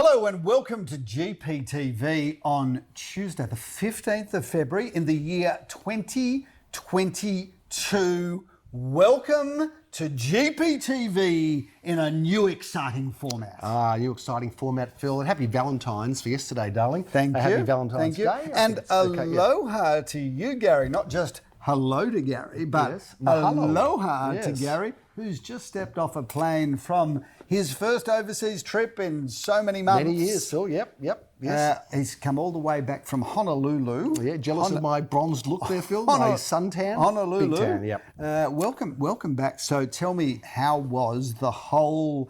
Hello and welcome to GPTV on Tuesday, the 15th of February in the year 2022. Welcome to GPTV in a new exciting format. New exciting format, Phil. And happy Valentine's for yesterday, darling. Thank you. Happy Valentine's Day. And aloha to you, Gary. Not just hello to Gary, but Yes. aloha to Yes. Gary, who's just stepped off a plane from his first overseas trip in so many months. Many years, Phil. Yep. Yes. He's come all the way back from Honolulu. Yeah, jealous of my bronzed look there, Phil. My suntan. Honolulu. Big tan, yep. Welcome back. So tell me, how was the whole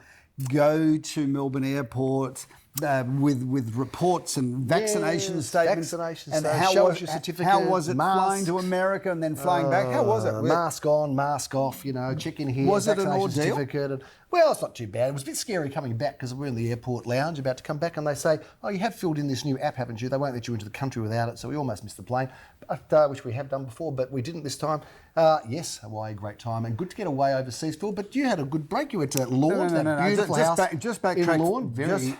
go to Melbourne airport with reports and vaccination statements? Vaccination and statements. Show us your certificate. How was it flying masks. to America and then flying back? How was it? Mask on, mask off, check in here. Was it an vaccination ordeal? certificate. Well, it's not too bad. It was a bit scary coming back because we're in the airport lounge about to come back and they say, oh, you have filled in this new app, haven't you? They won't let you into the country without it. So we almost missed the plane, which we have done before, but we didn't this time. Yes, Hawaii, great time. And good to get away overseas, Phil. But you had a good break. You went to Lawn, that beautiful house just backtrack. in Lawn.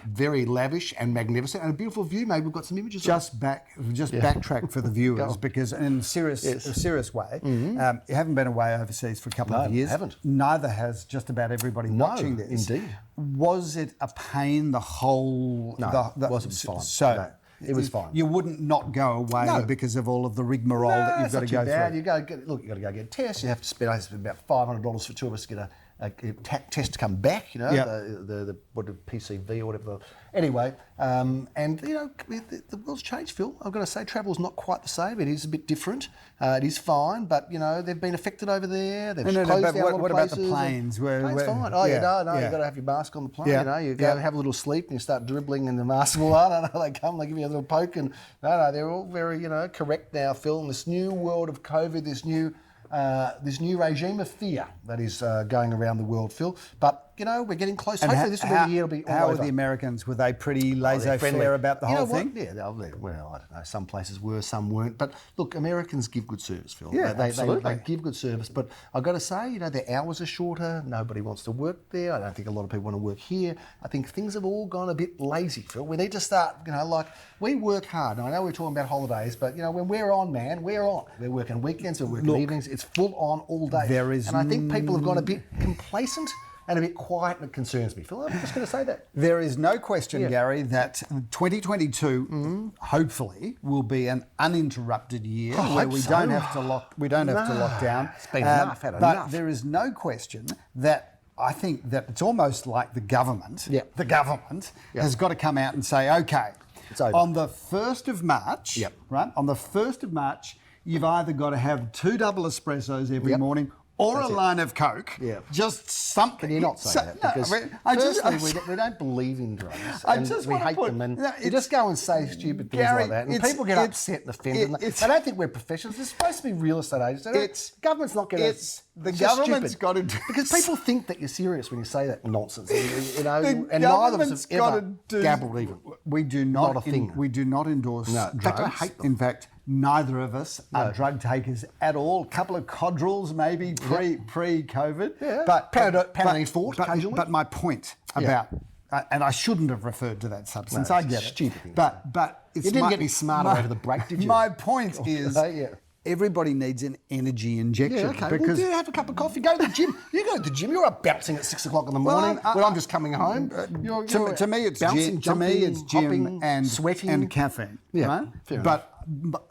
Very lavish and magnificent and a beautiful view. Maybe we've got some images. Backtrack for the viewers because in a serious way, you haven't been away overseas for a couple of years. Haven't. Neither has just about everybody watching this. Indeed. Was it a pain the whole? No, it wasn't fine. So. No. It was fine. You wouldn't not go away because of all of the rigmarole that you've got to go through. You got to go get tests. You have to spend about $500 for two of us to get a test to come back. The PCV or whatever. Anyway, the world's changed, Phil. I've got to say, travel's not quite the same. It is a bit different. It is fine, but they've been affected over there. They've closed down a lot of what places. about the planes? Planes fine. Oh, you've got to have your mask on the plane. You go have a little sleep and you start dribbling in the mask. Well, I don't know. They come, they give you a little poke, and they're all very correct now, Phil. In this new world of COVID, this new regime of fear that is going around the world, Phil. But we're getting close. Hopefully, this will be the year. It'll be all how over. are the Americans? Were they pretty laissez-faire about the whole thing? Yeah, I don't know. Some places were, some weren't. But look, Americans give good service, Phil. Yeah, absolutely. They give good service. But I've got to say, their hours are shorter. Nobody wants to work there. I don't think a lot of people want to work here. I think things have all gone a bit lazy, Phil. We need to start, we work hard. Now, I know we're talking about holidays, but, when we're on, man, we're on. We're working weekends, we're working evenings. It's full on all day. And I think people have gone a bit complacent and a bit quiet, and it concerns me. Phil, I'm just going to say that. There is no question, Gary, that 2022 hopefully will be an uninterrupted year where we don't have to lock down. It's been enough. But there is no question that I think that it's almost like the government. The government has got to come out and say, okay, it's over. On the 1st of March, right? On the 1st of March, you've either got to have 2 double espressos every morning. Or a line of Coke, just something. Can you not say that? Because firstly, we don't believe in drugs, and we hate them, and you just go and say stupid things like that, and people get upset and offended. They don't think we're professionals. They're supposed to be real estate agents. The government's not going to. The government's got to do because people think that you're serious when you say that nonsense. And neither of us have ever dabbled even. We do not. Not a thing. We do not endorse drugs. In fact, I hate them. In fact, neither of us are drug takers at all. A couple of codrils maybe pre-COVID. Yeah. But Panadine Fort occasionally. But my point about, and I shouldn't have referred to that substance. I get it. Stupid thing. But it's you didn't get any smarter over the break, did you? My point is. Everybody needs an energy injection. Yeah, okay. Because have a cup of coffee. Go to the gym. You go to the gym. You're up bouncing at 6 o'clock in the morning when I'm just coming home. To me, it's bouncing, gym. Hopping, and sweating and caffeine. Yeah, right? But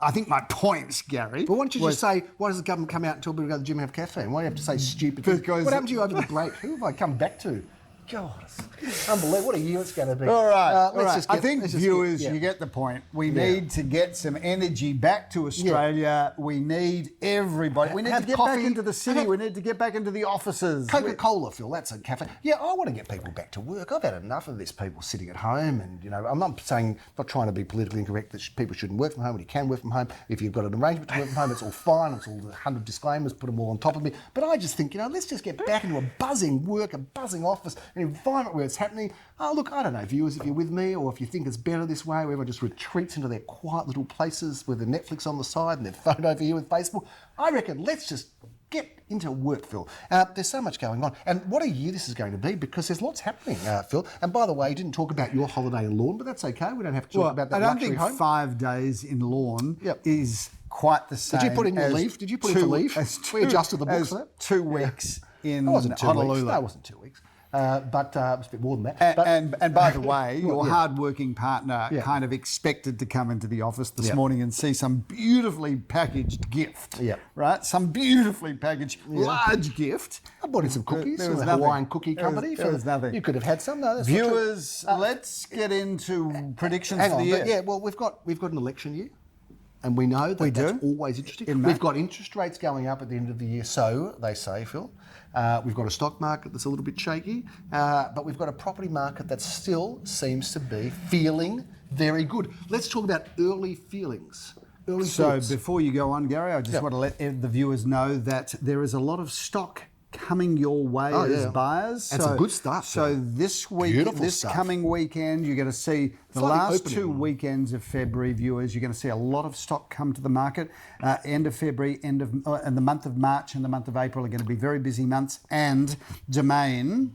I think my point, Gary. But why don't you just say, why does the government come out and tell people to go to the gym and have caffeine? Why do you have to say stupid things? What happened to you over the break? Who have I come back to? God, it's unbelievable. What a year it's going to be. All right. I think viewers, you get the point. We need to get some energy back to Australia. We need everybody. We need to get back into the city. We need to get back into the offices. Coca-Cola, Phil, that's a cafe. Yeah, I want to get people back to work. I've had enough of this people sitting at home. And, I'm not not trying to be politically incorrect that people shouldn't work from home, and you can work from home. If you've got an arrangement to work from home, it's all fine. It's all 100 disclaimers, put them all on top of me. But I just think, let's just get back into a buzzing work, a buzzing office, an environment where it's happening. Oh, look, I don't know, viewers, if you're with me or if you think it's better this way, where everyone just retreats into their quiet little places with their Netflix on the side and their phone over here with Facebook, I reckon let's just Get into work, Phil. There's so much going on. And what a year this is going to be, because there's lots happening, Phil. And by the way, you didn't talk about your holiday in Lawn, but that's okay. We don't have to talk about that I don't luxury think home. 5 days in Lawn is quite the same. Did you put in your leave? Did you put in for leave? We adjusted the books for that. 2 weeks in It wasn't 2 Honolulu. weeks. No, it wasn't 2 weeks. But it was a bit more than that. And by the way, your hard-working partner Yeah. kind of expected to come into the office this morning and see some beautifully packaged gift, Yeah. right? Some beautifully packaged large gift. I bought in some cookies There from was the nothing. Hawaiian cookie company. There was nothing. You could have had some. No, that's not true. Viewers, let's get into predictions Hang for on, the year. but yeah, well, we've got an election year, and we know that that's always interesting. In May. We've got interest rates going up at the end of the year, so they say, Phil. We've got a stock market that's a little bit shaky, but we've got a property market that still seems to be feeling very good. Let's talk about early feelings. Early thoughts. Before you go on, Gary, I just want to let the viewers know that there is a lot of stock coming your way as buyers. And some good stuff. So this week, Beautiful stuff. coming weekend, you're going to see the like last the 2 opening. weekends of February, viewers. You're going to see a lot of stock come to the market. End of February, and the month of March and the month of April are going to be very busy months. And Domain,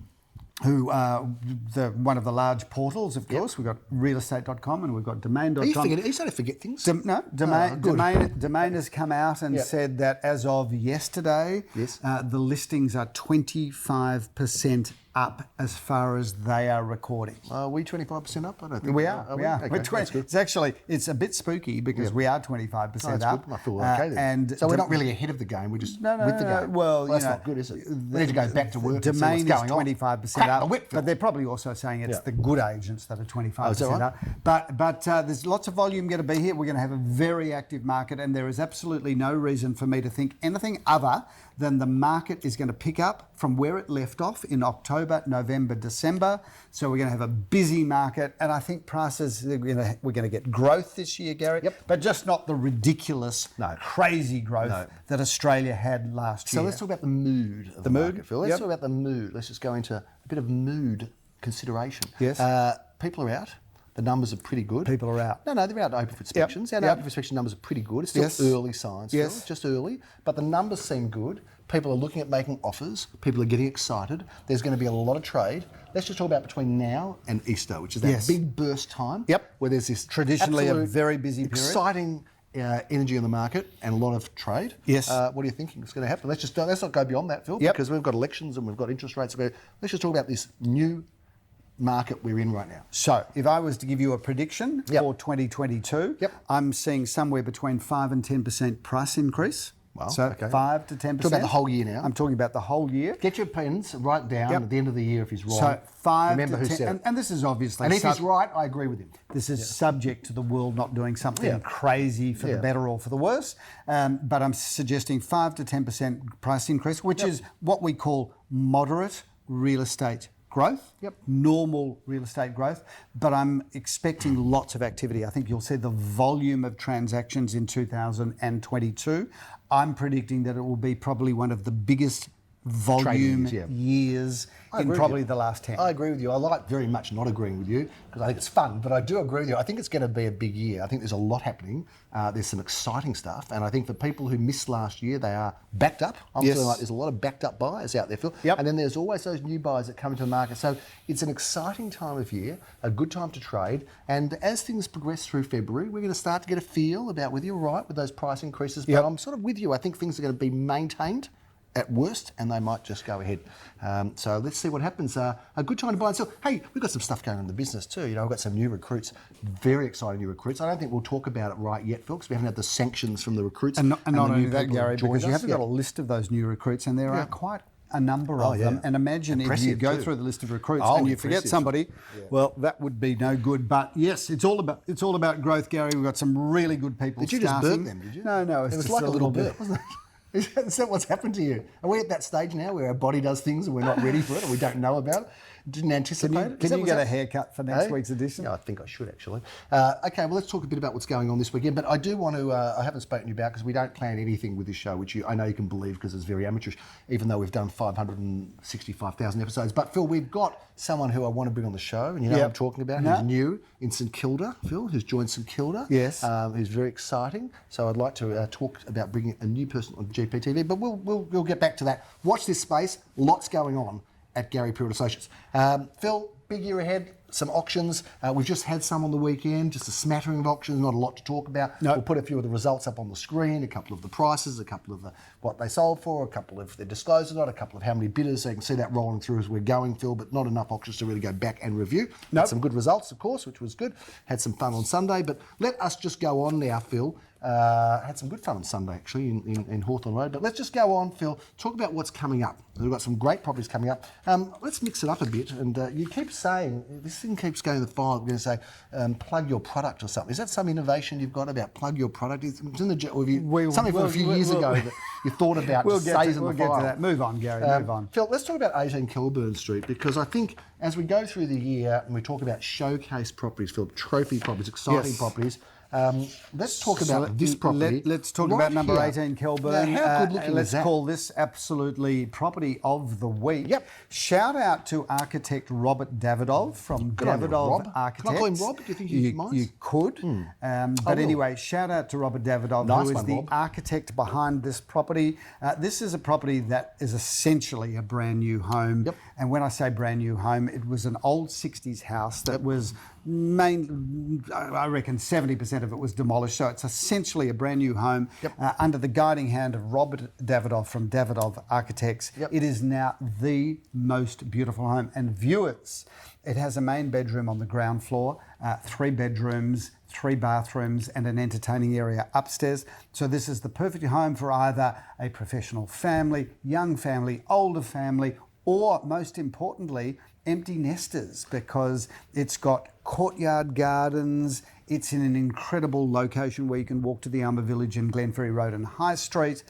who one of the large portals, of course. We've got realestate.com and we've got domain.com. Are you starting to forget things? Domain has come out and said that as of yesterday, the listings are 25% up as far as they are recording. Are we 25% up? I don't think We are. Okay, We're that's good. It's a bit spooky because we are 25% That's up. good. I feel okay then. And so we're not really ahead of the game. We're just with the game. Well, that's not good, is it? We need to go back to work and see what's Domain going is on. 25% Crack the up, whip, Phil. but they're probably also saying it's the good agents that are 25% right? up. But there's lots of volume going to be here. We're going to have a very active market, and there is absolutely no reason for me to think anything other than the market is going to pick up from where it left off in October, November, December. So we're going to have a busy market, and I think prices, we're going to get growth this year, Gary, but just not the ridiculous, crazy growth that Australia had last year. So let's talk about the mood of the market, Phil. Let's talk about the mood. Let's just go into a bit of mood consideration. Yes. People are out. The numbers are pretty good. People are out. No, they're out open for inspections. Our open for inspection numbers are pretty good. It's still early signs, Phil, just early. But the numbers seem good. People are looking at making offers. People are getting excited. There's going to be a lot of trade. Let's just talk about between now and Easter, which is that big burst time. Where there's this traditionally a very busy period. Exciting energy in the market and a lot of trade. Yes. What are you thinking is going to happen? Let's not go beyond that, Phil, because we've got elections and we've got interest rates. Let's just talk about this new market we're in right now. So, if I was to give you a prediction for 2022, I'm seeing somewhere between 5 and 10% price increase. Well, so 5 to 10%. Talking about the whole year now. I'm talking about the whole year. Get your pens, write down at the end of the year if he's wrong. So 5 Remember to who 10, said it. and this is obviously. And if he's right, I agree with him. This is subject to the world not doing something crazy for the better or for the worse. But I'm suggesting 5 to 10% price increase, which is what we call moderate real estate growth, normal real estate growth, but I'm expecting lots of activity. I think you'll see the volume of transactions in 2022. I'm predicting that it will be probably one of the biggest volume years in probably the last 10. I agree with you. I like very much not agreeing with you because I think it's fun, but I do agree with you. I think it's going to be a big year. I think there's a lot happening. There's some exciting stuff, and I think for people who missed last year, they are backed up. I'm feeling like there's a lot of backed up buyers out there, Phil. And then there's always those new buyers that come into the market. So it's an exciting time of year, a good time to trade. And as things progress through February, we're going to start to get a feel about whether you're right with those price increases. But I'm sort of with you. I think things are going to be maintained at worst, and they might just go ahead. So let's see what happens. A good time to buy and sell. Hey, we've got some stuff going on in the business too. You know, we've got some new recruits, very exciting new recruits. I don't think we'll talk about it right yet, Phil, because we haven't had the sanctions from the recruits. And not only that, Gary, because you haven't got a list of those new recruits, and there are quite a number of them. And imagine if you go through the list of recruits and you forget somebody, well, that would be no good. But yes, it's all about growth, Gary. We've got some really good people. Did you just burp them? Did you? No, it was like a little burp, wasn't it? Is that what's happened to you? Are we at that stage now where our body does things and we're not ready for it and we don't know about it? Didn't anticipate it. Can you get a haircut for next week's edition? Yeah, I think I should actually. Okay, well, let's talk a bit about what's going on this weekend. But I do want to, I haven't spoken to you about, because we don't plan anything with this show, which I know you can believe because it's very amateurish, even though we've done 565,000 episodes. But Phil, we've got someone who I want to bring on the show, and you know what I'm talking about, who's new in St Kilda, Phil, who's joined St Kilda. Yes. Who's very exciting. So I'd like to talk about bringing a new person on GPTV, but we'll get back to that. Watch this space. Lots going on at Gary Pruitt Associates. Phil, big year ahead. Some auctions. We've just had some on the weekend, just a smattering of auctions, not a lot to talk about. Nope. We'll put a few of the results up on the screen, a couple of the prices, a couple of what they sold for, a couple of they're disclosed or not, a couple of how many bidders, so you can see that rolling through as we're going, Phil, but not enough auctions to really go back and review. Nope. Had some good results, of course, which was good. Had some fun on Sunday, but let us just go on now, Phil. Had some good fun on Sunday, actually, in Hawthorne Road. But let's just go on, Phil. Talk about what's coming up. We've got some great properties coming up. Let's mix it up a bit. And you keep saying, this thing keeps going to the file. We're going to say, plug your product or something. Is that some innovation you've got about plug your product? It's in the, or have you, something from a few years ago that you thought about we'll just stays in the file? We'll get to that. Move on, Gary, move on. Phil, let's talk about 18 Kelburn Street, because I think as we go through the year and we talk about showcase properties, Phil, trophy properties, exciting properties, let's talk about this property. Let's talk about number 18 Kelburn. How good looking let's is that? call this absolutely property of the week. Yep. Shout out to architect Robert Davidov from Davidov Architects. Can I call him Rob? Do you think he minds? You could. But anyway, shout out to Robert Davidov, who is the architect behind this property. This is a property that is essentially a brand new home. Yep. And when I say brand new home, it was an old 60s house that was I reckon 70% of it was demolished, so it's essentially a brand new home under the guiding hand of Robert Davidov from Davidov Architects. It is now the most beautiful home. And viewers, it has a main bedroom on the ground floor, 3 bedrooms, 3 bathrooms and an entertaining area upstairs. So this is the perfect home for either a professional family, young family, older family, or most importantly, empty nesters, because it's got courtyard gardens. It's in an incredible location where you can walk to the Armour Village and Glenferrie Road and High Street.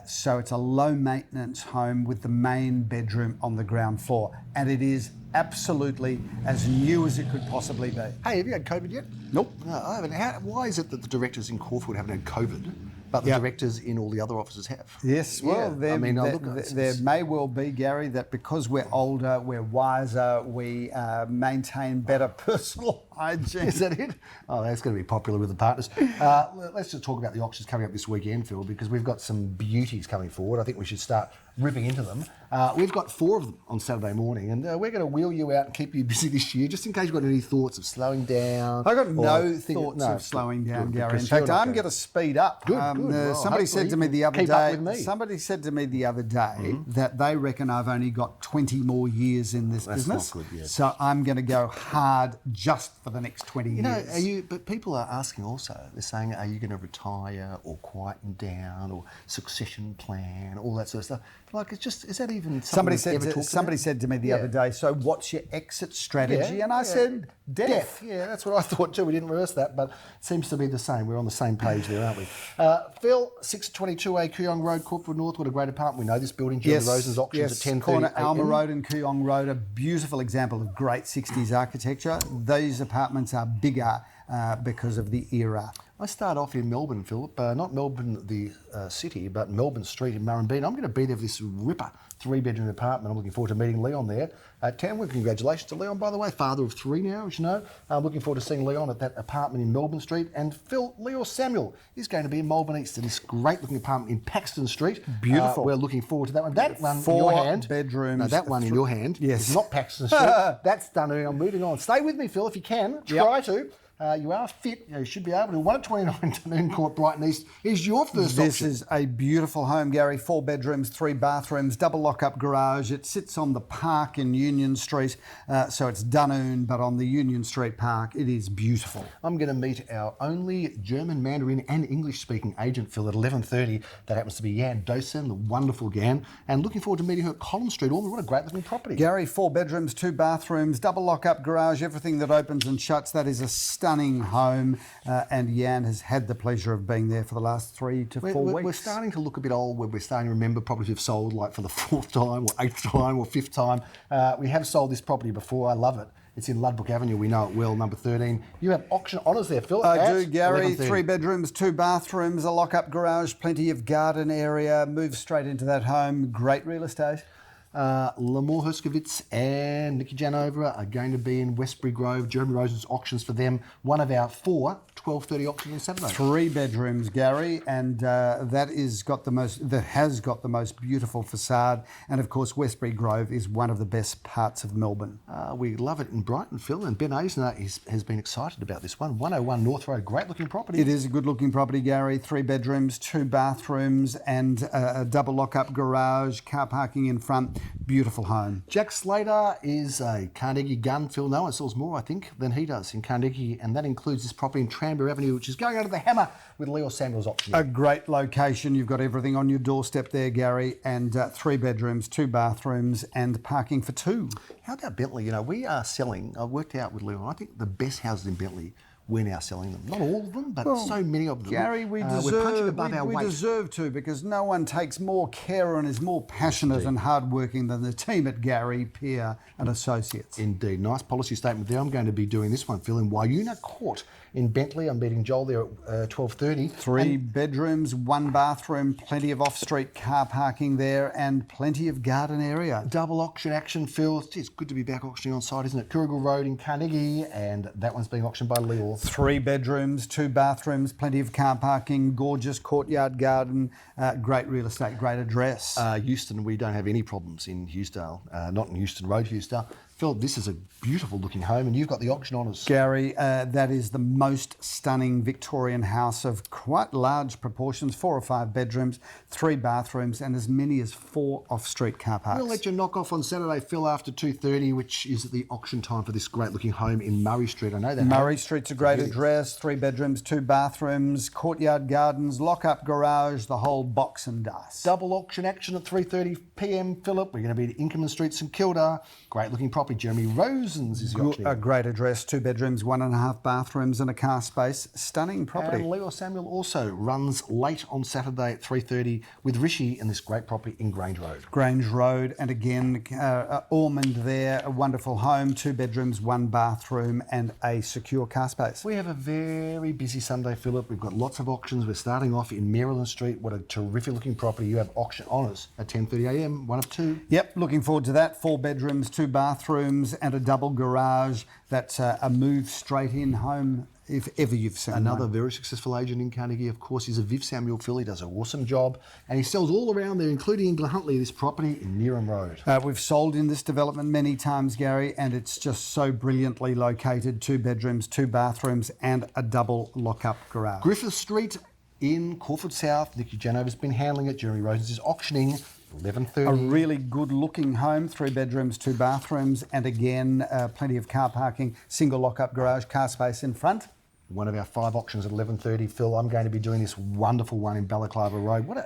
So it's a low maintenance home with the main bedroom on the ground floor. And it is absolutely as new as it could possibly be. Hey, have you had COVID yet? Nope. No, I haven't. Why is it that the directors in Caulfield haven't had COVID, but the directors in all the other offices have? Yes, well, there may well be, Gary, that because we're older, we're wiser, we maintain better personal hygiene. Is that it? Oh, that's going to be popular with the partners. Let's just talk about the auctions coming up this weekend, Phil, because we've got some beauties coming forward. I think we should start ripping into them. We've got 4 of them on Saturday morning, and we're going to wheel you out and keep you busy this year, just in case you've got any thoughts of slowing down. I've got no thoughts of slowing down, Gary. In fact, I'm going to speed up. Good. Well, somebody said to me the other day, that they reckon I've only got 20 more years in this business. Not good, So I'm going to go hard just for the next 20 years. But people are asking also, they're saying, are you going to retire or quieten down or succession plan, all that sort of stuff. Like, it's just, is that even something somebody said to me the other day, so what's your exit strategy? And I said, death. Yeah, that's what I thought too. We didn't rehearse that, but it seems to be the same. We're on the same page there, aren't we? Phil, 622A Kooyong Road, Caulfield North. What a great apartment. We know this building during the Rosen's auctions at 10:30 corner a.m. Alma Road and Kooyong Road, a beautiful example of great 60s architecture. These apartments are bigger because of the era. I start off in Melbourne, Philip. Not Melbourne, the city, but Melbourne Street in Murrumbeena. I'm going to be there for this ripper 3-bedroom apartment. I'm looking forward to meeting Leon there. Well, congratulations to Leon, by the way, father of 3 now, as you know. I'm looking forward to seeing Leon at that apartment in Melbourne Street. And Phil, Leo Samuel is going to be in Melbourne East in this great-looking apartment in Paxton Street. Beautiful. We're looking forward to that one. That one in your hand. 4 bedrooms. No, that one in your hand. Yes. Is not Paxton Street. That's Dunoon. I'm moving on. Stay with me, Phil, if you can. Try to. You are fit. You should be able to. 1 at 29 Dunoon Court, Brighton East is your first option. This is a beautiful home, Gary. 4 bedrooms, 3 bathrooms, double lock-up garage. It sits on the park in Union Street. So it's Dunoon, but on the Union Street Park. It is beautiful. I'm going to meet our only German, Mandarin and English-speaking agent, Phil, at 11:30. That happens to be Jan Dosen, the wonderful Jan. And looking forward to meeting her at Collins Street. Ormond, what a great-looking property. Gary, 4 bedrooms, 2 bathrooms, double lock-up garage, everything that opens and shuts. That is a stunning home, and Jan has had the pleasure of being there for the last 3 to 4 weeks. We're starting to look a bit old where we're starting to remember properties we've sold like for the 4th time or 8th time or 5th time. We have sold this property before. I love it. It's in Ludbrook Avenue. We know it well, number 13. You have auction honours there, Phil. I do, Gary. 3 bedrooms, 2 bathrooms, a lock-up garage, plenty of garden area. Move straight into that home. Great real estate. Lamore Herskovitz and Nikki Janova are going to be in Westbury Grove. Jeremy Rosen's auctions for them. One of our 4 12:30 auctions on Saturday. 3 bedrooms, Gary, and that has got the most beautiful facade. And of course, Westbury Grove is one of the best parts of Melbourne. We love it in Brighton, Phil, and Ben Eisner has been excited about this one. 101 North Road, great looking property. It is a good looking property, Gary. 3 bedrooms, 2 bathrooms, and a double lock-up garage, car parking in front. Beautiful home. Jack Slater is a Carnegie gun, Phil. No one sells more, I think, than he does in Carnegie, and that includes this property in Tranmere Avenue, which is going under the hammer with Leo Samuel's auction. A great location. You've got everything on your doorstep there, Gary, and 3 bedrooms, 2 bathrooms, and parking for 2. How about Bentleigh? You know, we are selling, I've worked out with Leo, I think the best houses in Bentleigh, we're now selling them. Not all of them, but so many of them. Gary, we deserve to, because no one takes more care and is more passionate and hardworking than the team at Gary, Peer and Associates. Indeed. Nice policy statement there. I'm going to be doing this one, Phil, in Wyuna Court in Bentleigh. I'm meeting Joel there at 12:30. 3 bedrooms, 1 bathroom, plenty of off-street car parking there and plenty of garden area. Double auction action, Phil. It's good to be back auctioning on site, isn't it? Coorigil Road in Carnegie, and that one's being auctioned by Leo. 3 bedrooms, 2 bathrooms, plenty of car parking, gorgeous courtyard garden, great real estate, great address. Euston, we don't have any problems in Hughesdale, not in Euston Road, Hughesdale. Phil, this is a beautiful looking home, and you've got the auction honours. Gary, that is the most stunning Victorian house of quite large proportions, 4 or 5 bedrooms, 3 bathrooms, and as many as 4 off-street car parks. We'll let you knock off on Saturday, Phil, after 2:30, which is the auction time for this great looking home in Murray Street. I know that. Murray Street's a great address, 3 bedrooms, 2 bathrooms, courtyard gardens, lock-up garage, the whole box and dust. Double auction action at 3:30 p.m, Philip. We're going to be at Inkerman Street, St Kilda. Great looking property. Jeremy Rosen's is the auctioneer. A great address, 2 bedrooms, 1.5 bathrooms and a car space. Stunning property. And Leo Samuel also runs late on Saturday at 3:30 with Rishi in this great property in Grange Road. Grange Road, and again, Ormond there, a wonderful home, 2 bedrooms, 1 bathroom and a secure car space. We have a very busy Sunday, Philip. We've got lots of auctions. We're starting off in Maryland Street. What a terrific looking property. You have auction honours at 10:30 a.m, 1 of 2. Yep, looking forward to that. 4 bedrooms, 2 bathrooms and a double garage. That's a move straight in home if ever you've seen Another one. very successful agent in Carnegie, of course, is a Viv Samuel Phil. He does an awesome job, and he sells all around there, including in Glen this property in Neerim Road. We've sold in this development many times, Gary, and it's just so brilliantly located. 2 bedrooms, 2 bathrooms and a double lock-up garage. Griffiths Street in Caulfield South. Nikki Janova's been handling it. Jeremy Rosens is auctioning. 11:30. A really good looking home, 3 bedrooms, 2 bathrooms, and again, plenty of car parking, single lock-up garage, car space in front. One of our 5 auctions at 11:30. Phil, I'm going to be doing this wonderful one in Balaclava Road. What an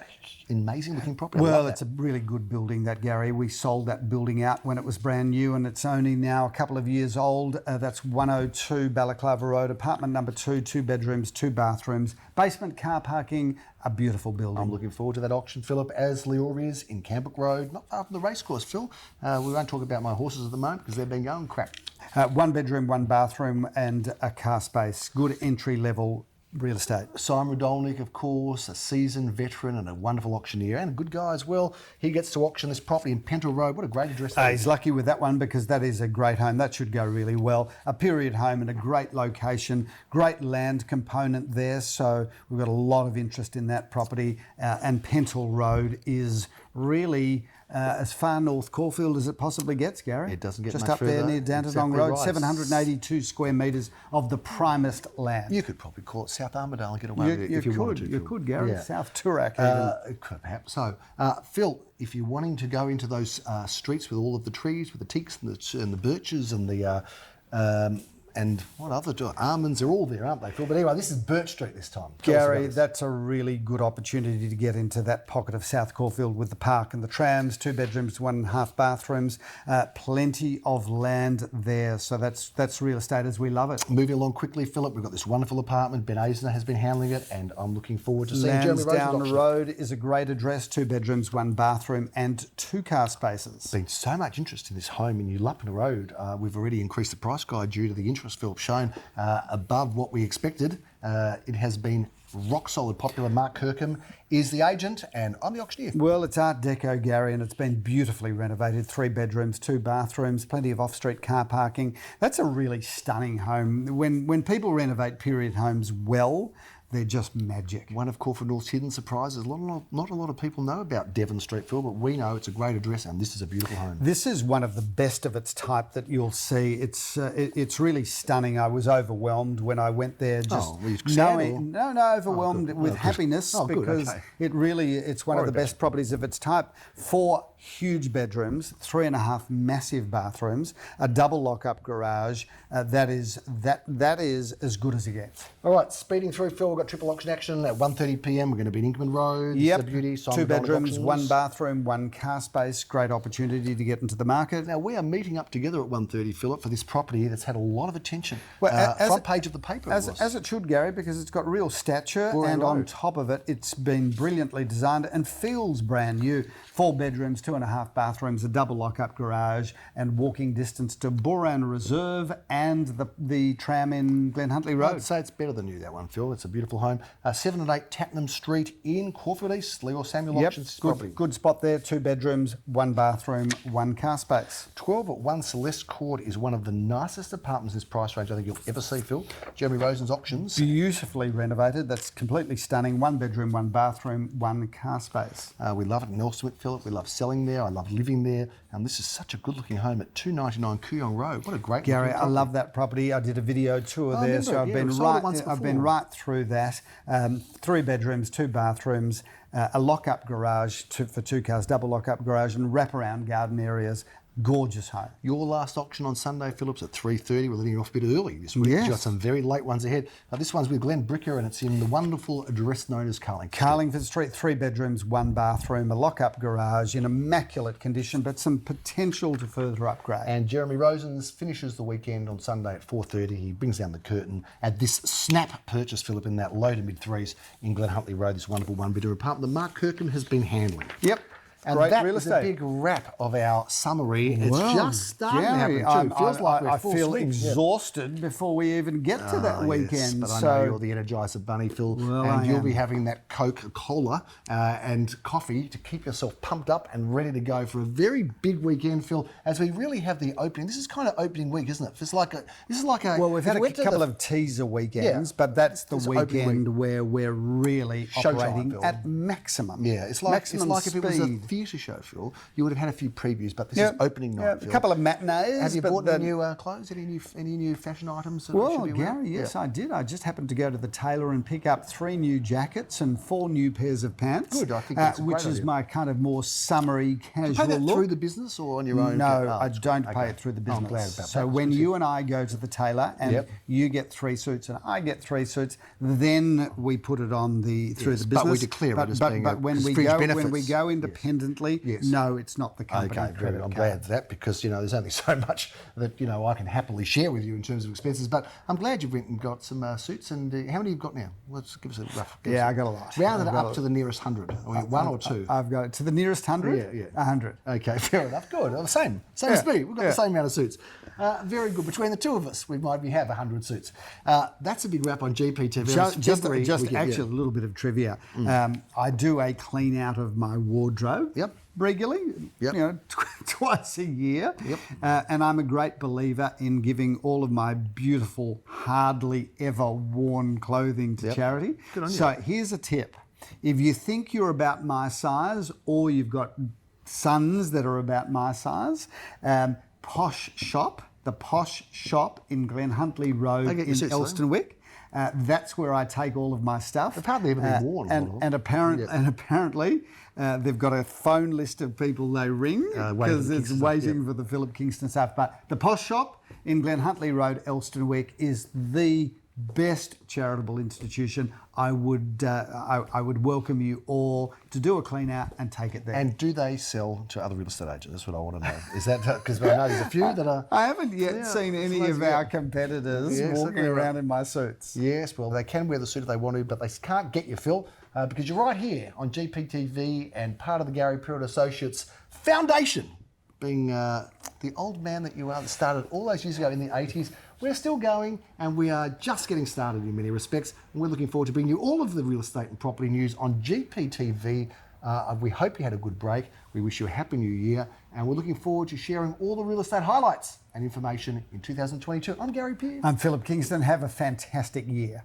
amazing looking property. Well, it's a really good building, that, Gary. We sold that building out when it was brand new, and it's only now a couple of years old. That's 102 Balaclava Road, apartment number 2, 2 bedrooms, 2 bathrooms, basement car parking, a beautiful building. I'm looking forward to that auction, Philip, as Leor is in Kambrook Road, not far from the racecourse, Phil. We won't talk about my horses at the moment because they've been going crap. 1 bedroom, 1 bathroom and a car space. Good entry level real estate. Simon Rodolnik, of course, a seasoned veteran and a wonderful auctioneer and a good guy as well. He gets to auction this property in Pental Road. What a great address that is. He's lucky with that one because that is a great home. That should go really well. A period home in a great location, great land component there. So we've got a lot of interest in that property. And Pental Road is really as far north Caulfield as it possibly gets, Gary. It doesn't get just much up there further. near Dandenong Exactly Road, right. 782 square metres of the primest land. You could probably call it South Armadale and get away with it if you wanted to. You could, Gary. Yeah. South Toorak even. Perhaps so. Phil, if you're wanting to go into those streets with all of the trees, with the teaks and the birches and the and what other almonds? They're all there, aren't they, Phil? But anyway, this is Birch Street this time. Gary, that's a really good opportunity to get into that pocket of South Caulfield with the park and the trams, 2 bedrooms, 1.5 bathrooms, plenty of land there. So that's real estate as we love it. Moving along quickly, Philip, we've got this wonderful apartment. Ben Eisner has been handling it, and I'm looking forward to seeing Jeremy Rose's Lansdowne option. Road is a great address, 2 bedrooms, 1 bathroom and 2 car spaces. Been so much interest in this home in Ulupna Road. We've already increased the price guide due to the interest Philip shown above what we expected. It has been rock solid popular. Mark Kirkham is the agent and I'm the auctioneer. Well, it's Art Deco, Gary, and it's been beautifully renovated. 3 bedrooms, 2 bathrooms, plenty of off-street car parking. That's a really stunning home. When people renovate period homes well, they're just magic. One of Caulfield North's hidden surprises. Not a lot of people know about Devon Street, Phil, but we know it's a great address and this is a beautiful home. This is one of the best of its type that you'll see. It's really stunning. I was overwhelmed when I went there. Just knowing, overwhelmed with happiness because it's one of the best properties of its type. 4 huge bedrooms, 3.5 massive bathrooms, a double lock-up garage. That is as good as it gets. All right, speeding through, Phil. We've got triple auction action at 1:30 p.m. We're going to be in Inkerman Road. Yep. The beauty. 2 bedrooms, 1 bathroom, 1 car space. Great opportunity to get into the market. Now, we are meeting up together at 1:30, Philip, for this property that's had a lot of attention. Well, front page of the paper. As it should, Gary, because it's got real stature and on top of it, it's been brilliantly designed and feels brand new. 4 bedrooms, 2.5 bathrooms, a double lock-up garage and walking distance to Boran Reserve and the tram in Glen Huntly Road. I'd say it's better than you, that one, Phil. It's a beautiful home. 7 and 8 Tattenham Street in Caulfield East. Leroy Samuel Auctions. Good spot there. 2 bedrooms, 1 bathroom, 1 car space. 12 at 1 Celeste Court is one of the nicest apartments in this price range I think you'll ever see, Phil. Jeremy Rosen's Auctions. Beautifully renovated. That's completely stunning. 1 bedroom, 1 bathroom, 1 car space. We love it in Euston, Philip. We love selling there. I love living there. And this is such a good-looking home at 299 Kooyong Road. What a great Gary, I love that property. I did a video tour there, so I've been right through that. 3 bedrooms, 2 bathrooms, a lock-up garage for 2 cars, double lock-up garage, and wraparound garden areas. Gorgeous home. Your last auction on Sunday, Phillips, at 3:30. We're letting you off a bit early this week. Yes. You've got some very late ones ahead. This one's with Glen Bricker and it's in the wonderful address known as Carlingford. Carlingford Street, 3 bedrooms, 1 bathroom, a lock-up garage in immaculate condition, but some potential to further upgrade. And Jeremy Rosen's finishes the weekend on Sunday at 4:30. He brings down the curtain at this snap purchase, Philip, in that low to mid-3s in Glen Huntly Road, this wonderful 1-bedroom apartment that Mark Kirkham has been handling. Yep. And great that real is estate. a big wrap of our summary. It's just starting Gary, to happen too. Feels like we're I full feel swing. exhausted before we even get to that weekend. Yes, but I know you're the Energizer Bunny, Phil, and you'll be having that Coca-Cola and coffee to keep yourself pumped up and ready to go for a very big weekend, Phil, as we really have the opening. This is kind of opening week, isn't it? This is like a... Well, we've had a couple of teaser weekends, but that's the weekend where we're really operating at maximum. Yeah, it's like if it was a speed. theatre show, Phil. You would have had a few previews, but this is opening night. A couple of matinees. Have you bought any new clothes? Any new fashion items? Well, Gary, yes, I did. I just happened to go to the tailor and pick up 3 new jackets and 4 new pairs of pants. Good, I think that's a great which is idea. my kind of more summery, casual Do you pay that look. through the business or on your own? No, I don't pay it through the business. I'm glad about that. So when you and I go to the tailor and you get 3 suits and I get 3 suits, then we put it on through the business. But we declare it as being when we go independently, no, it's not the company. Okay, very good. I'm glad for that because, there's only so much that, I can happily share with you in terms of expenses. But I'm glad you've went and got some suits. And how many you've got now? Let's give us a rough guess. Yeah, I got a lot. Round it up to the nearest 100. I mean, 1 or 2? I've got it to the nearest 100? Yeah. 100. Okay, fair enough. Good. Same as me. We've got the same amount of suits. Very good. Between the two of us, we might have 100 suits. That's a big wrap on GPTV. Just a little bit of trivia. I do a clean out of my wardrobe. Yep. Regularly, twice a year. Yep. And I'm a great believer in giving all of my beautiful, hardly ever worn clothing to charity. Good on you. So here's a tip. If you think you're about my size or you've got sons that are about my size, the Posh Shop in Glen Huntly Road in Elstonwick. That's where I take all of my stuff. They've hardly ever been worn. And apparently, they've got a phone list of people they ring because it's waiting for the Philip Kingston stuff. But the Posh Shop in Glen Huntly Road, Elstonwick, is the best charitable institution. I would welcome you all to do a clean out and take it there. And do they sell to other real estate agents? That's what I want to know. Is that because I know there's a few that are... I haven't yet seen any of our competitors walking around in my suits. Yes, well, they can wear the suit if they want to, but they can't get you, Phil, because you're right here on GPTV and part of the Gary Pruitt Associates Foundation, being the old man that you are that started all those years ago in the 80s. We're still going and we are just getting started in many respects. And we're looking forward to bringing you all of the real estate and property news on GPTV. We hope you had a good break. We wish you a happy new year. And we're looking forward to sharing all the real estate highlights and information in 2022. I'm Gary Pearce. I'm Philip Kingston. Have a fantastic year.